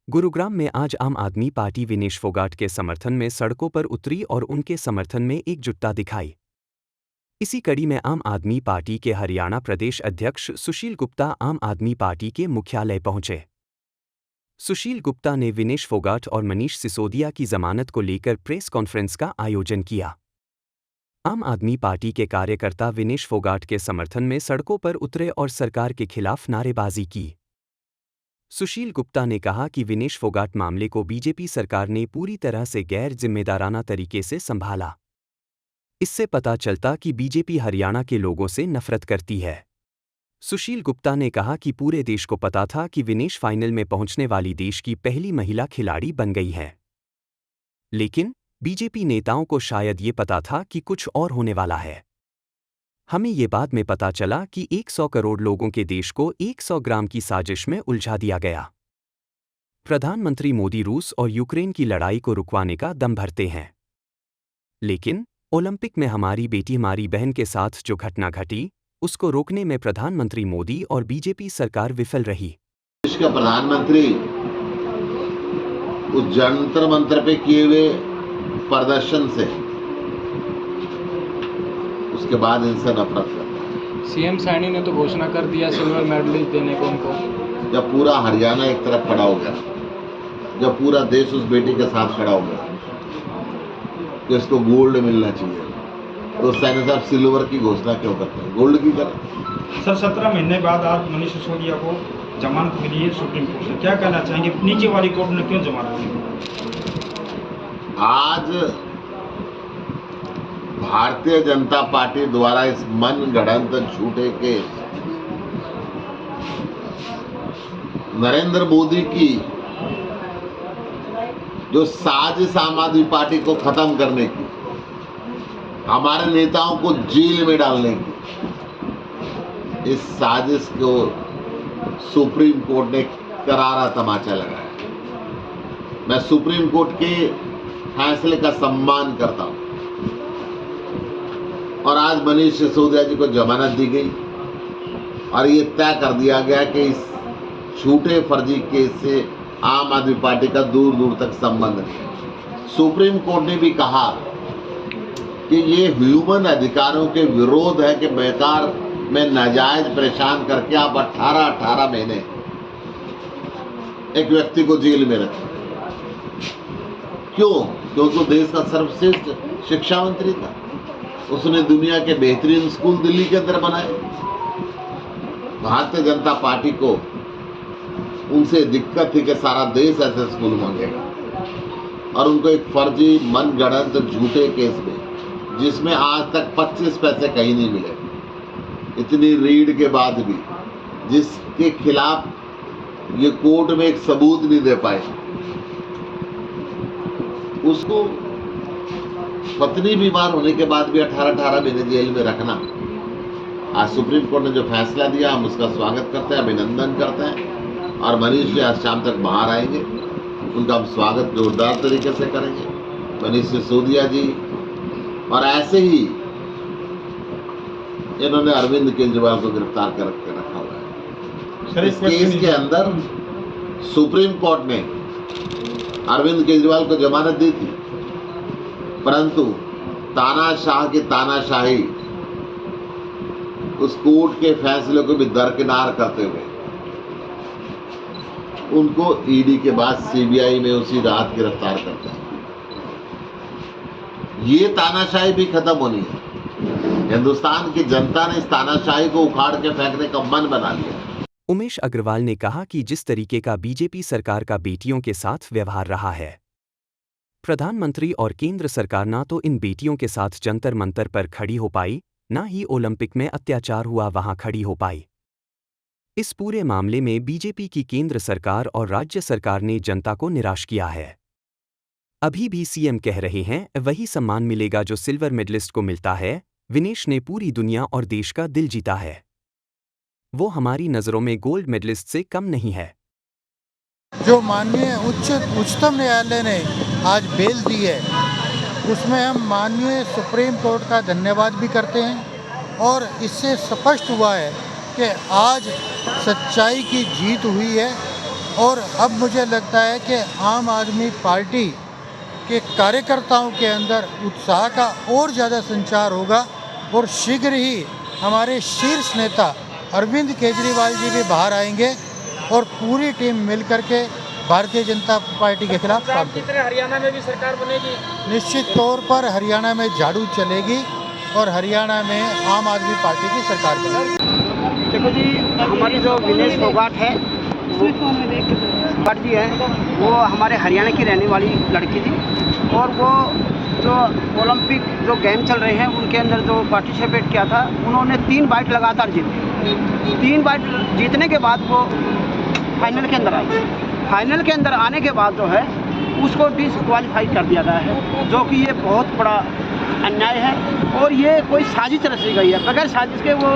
गुरुग्राम में आज आम आदमी पार्टी विनेश फोगाट के समर्थन में सड़कों पर उतरी और उनके समर्थन में एकजुटता दिखाई। इसी कड़ी में आम आदमी पार्टी के हरियाणा प्रदेश अध्यक्ष सुशील गुप्ता आम आदमी पार्टी के मुख्यालय पहुंचे। सुशील गुप्ता ने विनेश फोगाट और मनीष सिसोदिया की जमानत को लेकर प्रेस कॉन्फ्रेंस का आयोजन किया। आम आदमी पार्टी के कार्यकर्ता विनेश फोगाट के समर्थन में सड़कों पर उतरे और सरकार के खिलाफ नारेबाजी की। सुशील गुप्ता ने कहा कि विनेश फोगाट मामले को बीजेपी सरकार ने पूरी तरह से गैर जिम्मेदाराना तरीके से संभाला। इससे पता चलता कि बीजेपी हरियाणा के लोगों से नफरत करती है। सुशील गुप्ता ने कहा कि पूरे देश को पता था कि विनेश फाइनल में पहुंचने वाली देश की पहली महिला खिलाड़ी बन गई है, लेकिन बीजेपी नेताओं को शायद ये पता था कि कुछ और होने वाला है। हमें ये बाद में पता चला कि 100 करोड़ लोगों के देश को 100 ग्राम की साजिश में उलझा दिया गया। प्रधानमंत्री मोदी रूस और यूक्रेन की लड़ाई को रुकवाने का दम भरते हैं, लेकिन ओलंपिक में हमारी बेटी हमारी बहन के साथ जो घटना घटी उसको रोकने में प्रधानमंत्री मोदी और बीजेपी सरकार विफल रही। देश का प्रधानमंत्री उस जंतर मंतर पे किए हुए प्रदर्शन से उसके बाद इनसे नफरत करता है। सीएम सैनी ने तो घोषणा कर दिया सिल्वर मेडल देने को उनको। जब पूरा हरियाणा एक तरफ खड़ा हो गया, जब पूरा देश उस बेटी के साथ खड़ा हो गया कि इसको गोल्ड मिलना चाहिए, तो सैनी साहब सिल्वर की घोषणा क्यों करते हैं? गोल्ड की करें। सर 17 महीने बाद आज मनीष सिसोदिया को जमानत मिली है सुप्रीम कोर्ट से, क्या कहना चाहेंगे? नीचे वाली कोर्ट ने क्यों जमानत दी? आज भारतीय जनता पार्टी द्वारा इस मनगढ़ंत झूठे केस नरेंद्र मोदी की जो साजिश आम आदमी पार्टी को खत्म करने की, हमारे नेताओं को जेल में डालने की, इस साजिश को सुप्रीम कोर्ट ने करारा तमाचा लगाया। मैं सुप्रीम कोर्ट के फैसले का सम्मान करता हूं और आज मनीष सिसोदिया जी को जमानत दी गई और ये तय कर दिया गया कि इस झूठे फर्जी केस से आम आदमी पार्टी का दूर दूर तक संबंध है। सुप्रीम कोर्ट ने भी कहा कि ये ह्यूमन अधिकारों के विरोध है कि बेकार में नाजायज परेशान करके आप 18 महीने एक व्यक्ति को जेल में रखें। क्यों? क्योंकि देश का सर्वश्रेष्ठ शिक्षा मंत्री था, उसने दुनिया के बेहतरीन स्कूल दिल्ली के अंदर बनाए। भारतीय जनता पार्टी को उनसे दिक्कत थी कि सारा देश ऐसे स्कूल मांगेगा और उनको एक फर्जी मनगढ़ंत झूठे केस में, जिसमें आज तक 25 पैसे कहीं नहीं मिले, इतनी रीड के बाद भी, जिसके खिलाफ ये कोर्ट में एक सबूत नहीं दे पाए, उसको पत्नी बीमार होने के बाद भी 18 महीने जेल में रखना। आज सुप्रीम कोर्ट ने जो फैसला दिया हम उसका स्वागत करते हैं, अभिनंदन करते हैं और मनीष जी आज शाम तक बाहर आएंगे, उनका हम स्वागत जोरदार तरीके से करेंगे। मनीष सिसोदिया जी और ऐसे ही इन्होंने अरविंद केजरीवाल को गिरफ्तार करके रखा हुआ है। इस केस के अंदर सुप्रीम कोर्ट ने अरविंद केजरीवाल को जमानत दी थी, परंतु तानाशाह की तानाशाही उस कोर्ट के फैसले को भी दरकिनार करते हुए उनको ईडी के बाद सीबीआई में उसी रात गिरफ्तार करता है। ये तानाशाही भी खत्म होनी है। हिंदुस्तान की जनता ने इस तानाशाही को उखाड़ के फेंकने का मन बना लिया। उमेश अग्रवाल ने कहा कि जिस तरीके का बीजेपी सरकार का बेटियों के साथ व्यवहार रहा है, प्रधानमंत्री और केंद्र सरकार ना तो इन बेटियों के साथ जंतर मंतर पर खड़ी हो पाई, ना ही ओलंपिक में अत्याचार हुआ वहां खड़ी हो पाई। इस पूरे मामले में बीजेपी की केंद्र सरकार और राज्य सरकार ने जनता को निराश किया है। अभी भी सीएम कह रहे हैं वही सम्मान मिलेगा जो सिल्वर मेडलिस्ट को मिलता है। विनेश ने पूरी दुनिया और देश का दिल जीता है, वो हमारी नजरों में गोल्ड मेडलिस्ट से कम नहीं है। जो माननीय उच्चतम न्यायालय ने आज बेल दी है, उसमें हम माननीय सुप्रीम कोर्ट का धन्यवाद भी करते हैं और इससे स्पष्ट हुआ है कि आज सच्चाई की जीत हुई है और अब मुझे लगता है कि आम आदमी पार्टी के कार्यकर्ताओं के अंदर उत्साह का और ज़्यादा संचार होगा और शीघ्र ही हमारे शीर्ष नेता अरविंद केजरीवाल जी भी बाहर आएंगे और पूरी टीम मिलकर के भारतीय जनता पार्टी के खिलाफ काम करेगी। हरियाणा में भी सरकार बनेगी? निश्चित तौर पर हरियाणा में झाड़ू चलेगी और हरियाणा में आम आदमी पार्टी की सरकार बनेगी। देखो जी, हमारी जो विनेश फोगाट है फोगाट जी है, वो हमारे हरियाणा की रहने वाली लड़की थी और वो जो ओलंपिक जो गेम चल रहे हैं उनके अंदर जो पार्टिसिपेट किया था, उन्होंने 3 बाइट लगातार जीती। 3 बाइट जीतने के बाद वो फाइनल के अंदर आई। फाइनल के अंदर आने के बाद जो है उसको डिसक्वालीफाई कर दिया गया है, जो कि ये बहुत बड़ा अन्याय है और ये कोई साजिश रची गई है। बगैर साजिश के वो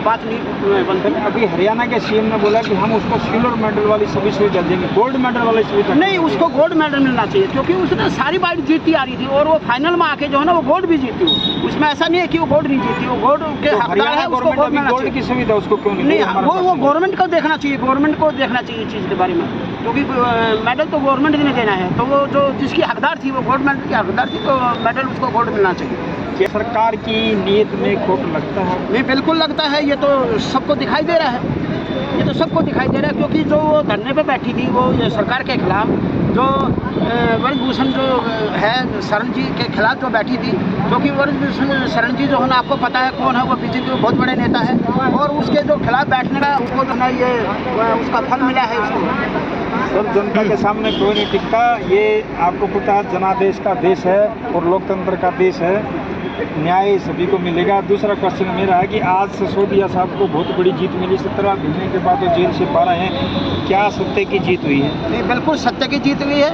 बात नहीं बनती। अभी हरियाणा के सीएम ने बोला कि हम उसको सिल्वर मेडल वाली सभी सुविधा देंगे, गोल्ड मेडल वाली सुविधा नहीं, उसको गोल्ड मेडल मिलना चाहिए क्योंकि उसने सारी बाइट जीतती आ रही थी और वो फाइनल में आके जो है ना वो गोल्ड भी जीती हो। उसमें ऐसा नहीं है कि वो गोल्ड नहीं जीती, वो गोल्ड के हकदार है। उसको गोल्ड की सुविधा उसको क्यों नहीं, वो गवर्नमेंट को देखना चाहिए, गवर्नमेंट को देखना चाहिए इस चीज़ के बारे में, क्योंकि मेडल तो गवर्नमेंट ने देना है। तो वो जो जिसकी हकदार थी वो गोल्ड मेडल की हकदार थी, तो मेडल उसको गोल्ड मिलना चाहिए। सरकार की नीयत में खोट लगता है? नहीं, बिल्कुल लगता है। ये तो सबको दिखाई दे रहा है, ये तो सबको दिखाई दे रहा है क्योंकि जो वो धरने पे बैठी थी वो सरकार के खिलाफ, जो ब्रजभूषण जो है शरण जी के खिलाफ जो बैठी थी, क्योंकि ब्रजभूषण शरण जी जो है ना आपको पता है कौन है, वो बीजेपी के बहुत बड़े नेता है और उसके जो खिलाफ बैठने का उसको जो है ये उसका फल मिला है उसको। सब जनता के सामने कोई नहीं टिकता। ये आपको पता है जनादेश का देश है और लोकतंत्र का देश है, न्याय सभी को मिलेगा। दूसरा क्वेश्चन मेरा है कि आज सिसोदिया साहब को बहुत बड़ी जीत मिली, 17 महीने के बाद वो जेल से बाहर आए हैं, क्या सत्य की जीत हुई है? नहीं, बिल्कुल सत्य की जीत हुई है,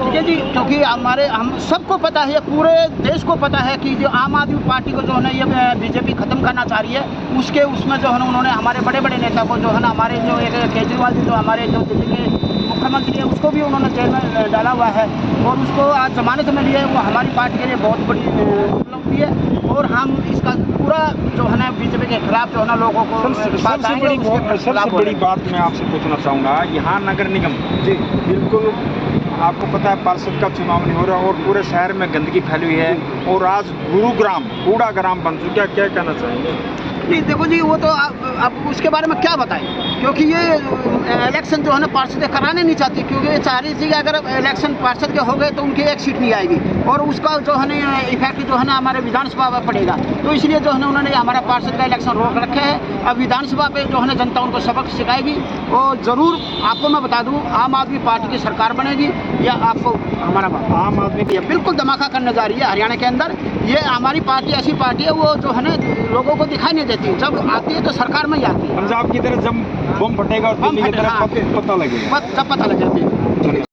ठीक है जी, क्योंकि हम सबको पता है, पूरे देश को पता है कि जो आम आदमी पार्टी को जो है ना ये बीजेपी खत्म करना चाह रही है, उसमें जो है ना उन्होंने हमारे बड़े बड़े नेता को जो है ना हमारे जो एक केजरीवाल जी जो हमारे जो दिल्ली के मुख्यमंत्री है उसको भी उन्होंने जेल में डाला हुआ है और उसको आज जमानत में लिए। वो हमारी पार्टी के लिए बहुत बड़ी उपलब्धि है और हम इसका पूरा जो है ना बीजेपी के खिलाफ जो है ना लोगों को सबसे बड़ी बात मैं आपसे पूछना चाहूँगा, यहाँ नगर निगम जी बिल्कुल आपको पता है पार्षद का चुनाव नहीं हो रहा और पूरे शहर में गंदगी फैली हुई है और आज गुरुग्राम कूड़ा ग्राम बन चुका, क्या कहना चाहेंगे? नहीं, देखो जी, वो तो अब उसके बारे में क्या बताएं, क्योंकि ये इलेक्शन जो है ना पार्षद कराने नहीं चाहती, क्योंकि ये चाह रही थी कि अगर इलेक्शन पार्षद के हो गए तो उनकी 1 सीट नहीं आएगी और उसका जो है ना इफेक्ट जो है ना हमारे विधानसभा में पड़ेगा। तो इसलिए जो है ना उन्होंने हमारा पार्षद का इलेक्शन रोक रखे है। अब विधानसभा पे जो है ना जनता उनको सबक सिखाएगी और ज़रूर आपको मैं बता दूँ आम आदमी पार्टी की सरकार बनेगी। या आपको हमारा आम आदमी बिल्कुल धमाका करने जा रही है हरियाणा के अंदर। ये हमारी पार्टी ऐसी पार्टी है वो जो है ना लोगों को दिखाई नहीं देती, जब आती है तो सरकार में ही आती है। पंजाब की तरह जब बम फटेगा और दिल्ली की तरह पता लगेगा, सब पता लग जाती है।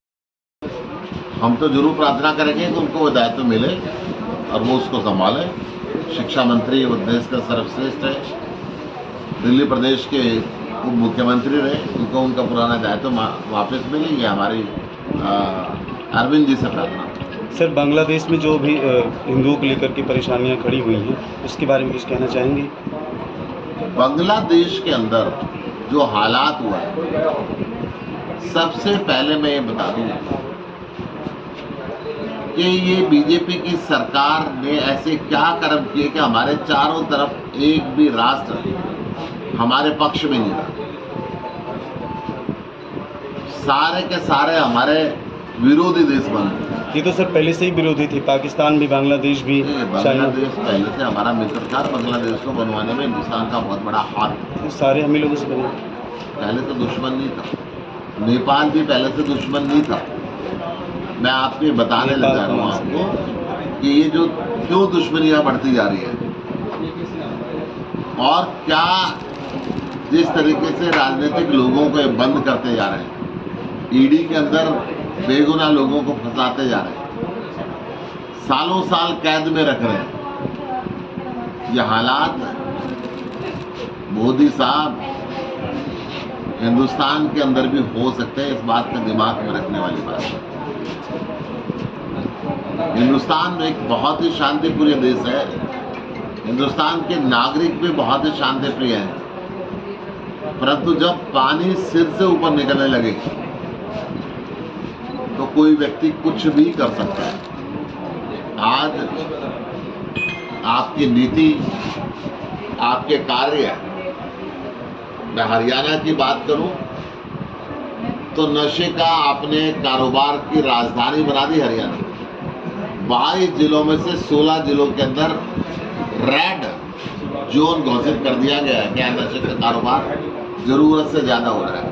हम तो जरूर प्रार्थना करेंगे कि उनको वो दायित्व मिले और वो उसको संभाले। शिक्षा मंत्री वो देश का सर्वश्रेष्ठ है, दिल्ली प्रदेश के उप मुख्यमंत्री रहे, उनको उनका पुराना दायित्व वापस मिले, ये हमारी अरविंद जी से प्रार्थना। सर, बांग्लादेश में जो भी हिंदुओं को लेकर के परेशानियां खड़ी हुई हैं उसके बारे में कुछ कहना चाहेंगे? बांग्लादेश के अंदर जो हालात हुआ है, सबसे पहले मैं ये बता दूं कि ये बीजेपी की सरकार ने ऐसे क्या कर्म किए कि हमारे चारों तरफ एक भी राष्ट्र हमारे पक्ष में नहीं रहा। सारे के सारे हमारे विरोधी देश बन गए। ये तो सर पहले से ही विरोधी थी, पाकिस्तान भी, बांग्लादेश भी, बांग्लादेश पहले से हमारा मित्र था। बांग्लादेश को बनवाने में हिंदुस्तान का बहुत बड़ा हाथ, सारे हम ही लोगों से बने। पहले तो दुश्मन नहीं था। नेपाल भी पहले से दुश्मन नहीं था। मैं आपको बताने लगा रहा हूँ आपको कि ये जो क्यों दुश्मनियाँ बढ़ती जा रही है और क्या जिस तरीके से राजनीतिक लोगों को बंद करते जा रहे हैं, ईडी के अंदर बेगुनाह लोगों को फंसाते जा रहे हैं, सालों साल कैद में रख रहे हैं। ये हालात मोदी साहब हिंदुस्तान के अंदर भी हो सकते हैं, इस बात का दिमाग में रखने वाली बात है। हिंदुस्तान एक बहुत ही शांतिप्रिय देश है, हिंदुस्तान के नागरिक भी बहुत ही शांतिप्रिय हैं, परंतु जब पानी सिर से ऊपर निकलने लगे तो कोई व्यक्ति कुछ भी कर सकता है। आज आपकी नीति, आपके कार्य, मैं हरियाणा की बात करूं तो नशे का आपने कारोबार की राजधानी बना दी हरियाणा। 22 जिलों में से 16 जिलों के अंदर रेड जोन घोषित कर दिया गया है। क्या नशे का कारोबार जरूरत से ज्यादा हो रहा है।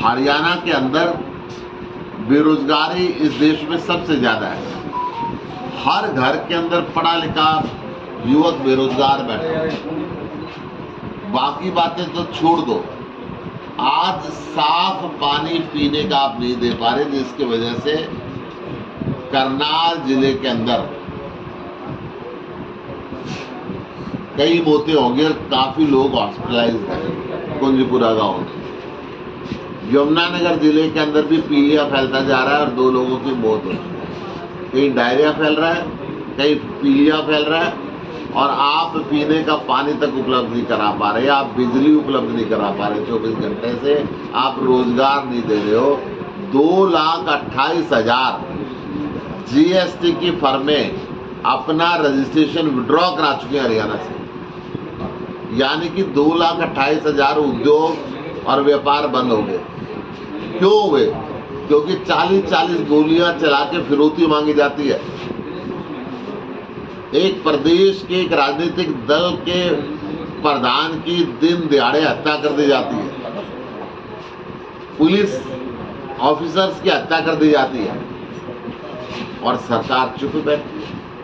हरियाणा के अंदर बेरोजगारी इस देश में सबसे ज्यादा है। हर घर के अंदर पढ़ा लिखा युवक बेरोजगार बैठा है। बाकी बातें तो छोड़ दो, आज साफ पानी पीने का आप नहीं दे पा रहे, जिसकी वजह से करनाल जिले के अंदर कई मौतें होंगी और काफी लोग हॉस्पिटलाइज्ड हैं कुंजपुरा गांव में। यमुनानगर जिले के अंदर भी पीलिया फैलता जा रहा है और 2 लोगों की मौत हो चुकी है। कहीं डायरिया फैल रहा है, कहीं पीलिया फैल रहा है, और आप पीने का पानी तक उपलब्ध नहीं करा पा रहे, आप बिजली उपलब्ध नहीं करा पा रहे 24 घंटे से, आप रोजगार नहीं दे रहे हो। 2,28,000 GST की फर्में अपना रजिस्ट्रेशन विड्रॉ करा चुके हैं हरियाणा से, यानी कि 2,28,000 उद्योग और व्यापार बंद हो गए। क्यों हुए? क्योंकि 40-40 गोलियां चला के फिरौती मांगी जाती है। एक प्रदेश के एक राजनीतिक दल के प्रधान की दिन दिहाड़े हत्या कर दी जाती है, पुलिस ऑफिसर्स की हत्या कर दी जाती है और सरकार चुप बैठती है।